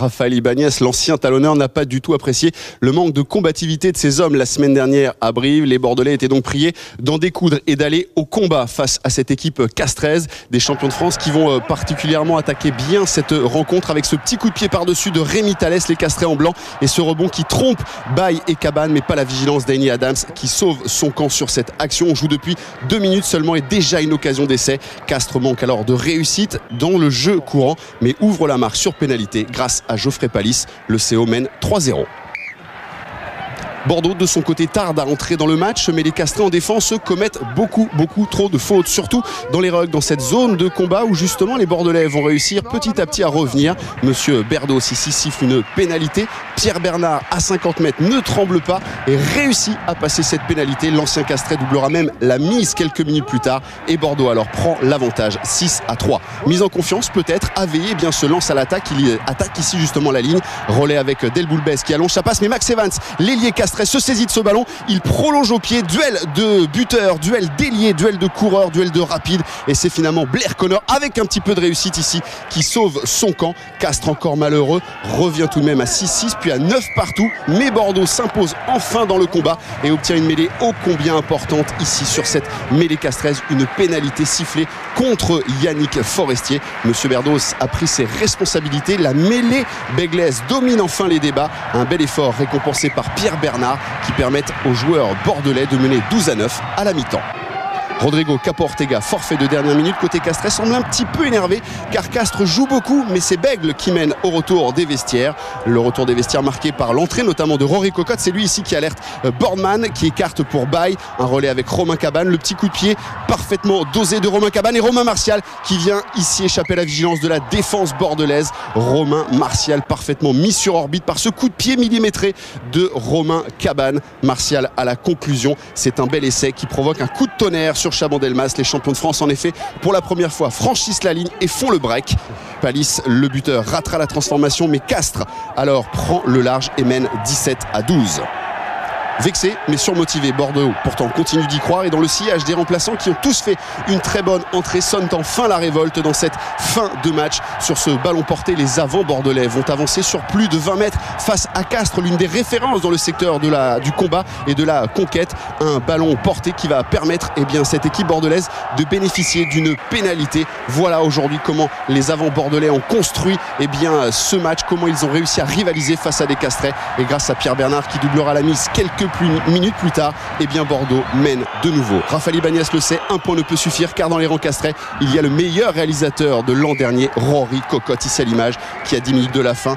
Raphaël Ibanez, l'ancien talonneur, n'a pas du tout apprécié le manque de combativité de ses hommes la semaine dernière à Brive. Les Bordelais étaient donc priés d'en découdre et d'aller au combat face à cette équipe castraise des champions de France qui vont particulièrement attaquer bien cette rencontre avec ce petit coup de pied par-dessus de Rémi Thalès, les castrés en blanc, et ce rebond qui trompe Baye et Cabane, mais pas la vigilance d'Aini Adams qui sauve son camp sur cette action. On joue depuis 2 minutes seulement et déjà une occasion d'essai. Castres manque alors de réussite dans le jeu courant, mais ouvre la marque sur pénalité grâce à Geoffrey Palis. Le CO mène 3-0. Bordeaux, de son côté, tarde à entrer dans le match, mais les castrés en défense commettent beaucoup trop de fautes, surtout dans les rugs, dans cette zone de combat où justement les Bordelais vont réussir petit à petit à revenir. Monsieur Berdos ici siffle une pénalité. Pierre Bernard à 50 mètres ne tremble pas et réussit à passer cette pénalité. L'ancien castré doublera même la mise quelques minutes plus tard et Bordeaux alors prend l'avantage 6-3. Mise en confiance peut-être, Aveillé bien se lance à l'attaque. Il attaque ici justement la ligne. Relais avec Delboulbès qui allonge sa passe, mais Max Evans, l'ailier castré, se saisit de ce ballon, il prolonge au pied, duel de buteur, duel d'ailier, duel de coureur, duel de rapide, et c'est finalement Blair Connor avec un petit peu de réussite ici qui sauve son camp. Castres encore malheureux revient tout de même à 6-6 puis à 9 partout, mais Bordeaux s'impose enfin dans le combat et obtient une mêlée ô combien importante ici sur cette mêlée castraise, une pénalité sifflée contre Yannick Forestier. Monsieur Berdos a pris ses responsabilités, la mêlée béglaise domine enfin les débats, un bel effort récompensé par Pierre Bernard qui permettent aux joueurs bordelais de mener 12-9 à la mi-temps. Rodrigo Capo Ortega, forfait de dernière minute côté Castres, semble un petit peu énervé car Castres joue beaucoup, mais c'est Bègle qui mène au retour des vestiaires. Le retour des vestiaires marqué par l'entrée notamment de Rory Cocotte, c'est lui ici qui alerte Boardman qui écarte pour Baye, un relais avec Romain Cabane, le petit coup de pied parfaitement dosé de Romain Cabane et Romain Martial qui vient ici échapper à la vigilance de la défense bordelaise. Romain Martial parfaitement mis sur orbite par ce coup de pied millimétré de Romain Cabane. Martial à la conclusion, c'est un bel essai qui provoque un coup de tonnerre sur Chabandelmas. Les champions de France en effet pour la première fois franchissent la ligne et font le break. Palis, le buteur, ratera la transformation, mais Castres alors prend le large et mène 17-12. Vexé mais surmotivé, Bordeaux pourtant continue d'y croire et dans le sillage des remplaçants qui ont tous fait une très bonne entrée sonnent enfin la révolte dans cette fin de match. Sur ce ballon porté, les avants bordelais vont avancer sur plus de 20 mètres face à Castres, l'une des références dans le secteur du combat et de la conquête. Un ballon porté qui va permettre cette équipe bordelaise de bénéficier d'une pénalité. Voilà aujourd'hui comment les avants bordelais ont construit ce match, comment ils ont réussi à rivaliser face à des Castrais, et grâce à Pierre Bernard qui doublera la mise quelques minutes plus tard, Bordeaux mène de nouveau. Raphaël Ibanez le sait, un point ne peut suffire car dans les rangs castrés, il y a le meilleur réalisateur de l'an dernier, Rory Cocotte, ici à l'image, qui à 10 minutes de la fin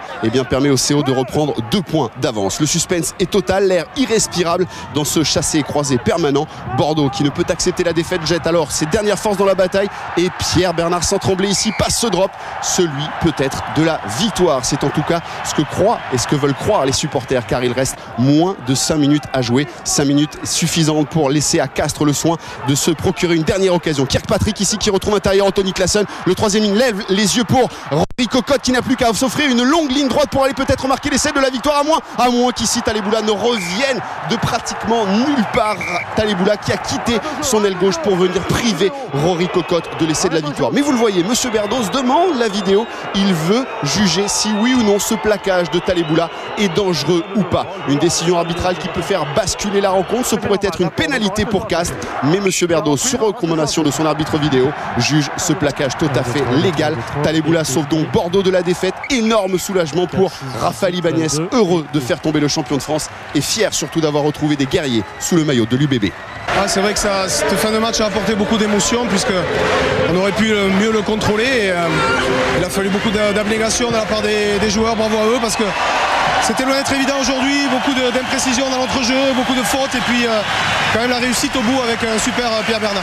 permet au CO de reprendre 2 points d'avance. Le suspense est total, l'air irrespirable dans ce chassé croisé permanent. Bordeaux qui ne peut accepter la défaite jette alors ses dernières forces dans la bataille et Pierre Bernard sans trembler ici passe ce drop, celui peut-être de la victoire. C'est en tout cas ce que croient et ce que veulent croire les supporters car il reste moins de 5 minutes à jouer, 5 minutes suffisantes pour laisser à Castres le soin de se procurer une dernière occasion. Kirkpatrick ici qui retrouve intérieur Anthony Classen, le troisième ligne lève les yeux pour Rory Cocotte qui n'a plus qu'à s'offrir une longue ligne droite pour aller peut-être marquer l'essai de la victoire, à moins qu'ici Taliboula ne revienne de pratiquement nulle part. Taliboula qui a quitté son aile gauche pour venir priver Rory Cocotte de l'essai de la victoire. Mais vous le voyez, monsieur Berdos demande la vidéo, il veut juger si oui ou non ce plaquage de Taliboula est dangereux ou pas. Une décision arbitrale qui peut faire basculer la rencontre, ce pourrait être une pénalité pour Castres, mais monsieur Berdos, sur recommandation de son arbitre vidéo, juge ce plaquage tout à fait légal. Taliboula sauve donc Bordeaux de la défaite, énorme soulagement pour Raphaël Ibanez, heureux de faire tomber le champion de France et fier surtout d'avoir retrouvé des guerriers sous le maillot de l'UBB. C'est vrai que cette fin de match a apporté beaucoup d'émotions puisqu'on aurait pu mieux le contrôler et il a fallu beaucoup d'abnégation de la part des joueurs, bravo à eux parce que c'était loin d'être évident aujourd'hui, beaucoup d'imprécisions dans l'entrejeu, beaucoup de fautes et puis quand même la réussite au bout avec un super Pierre Bernard.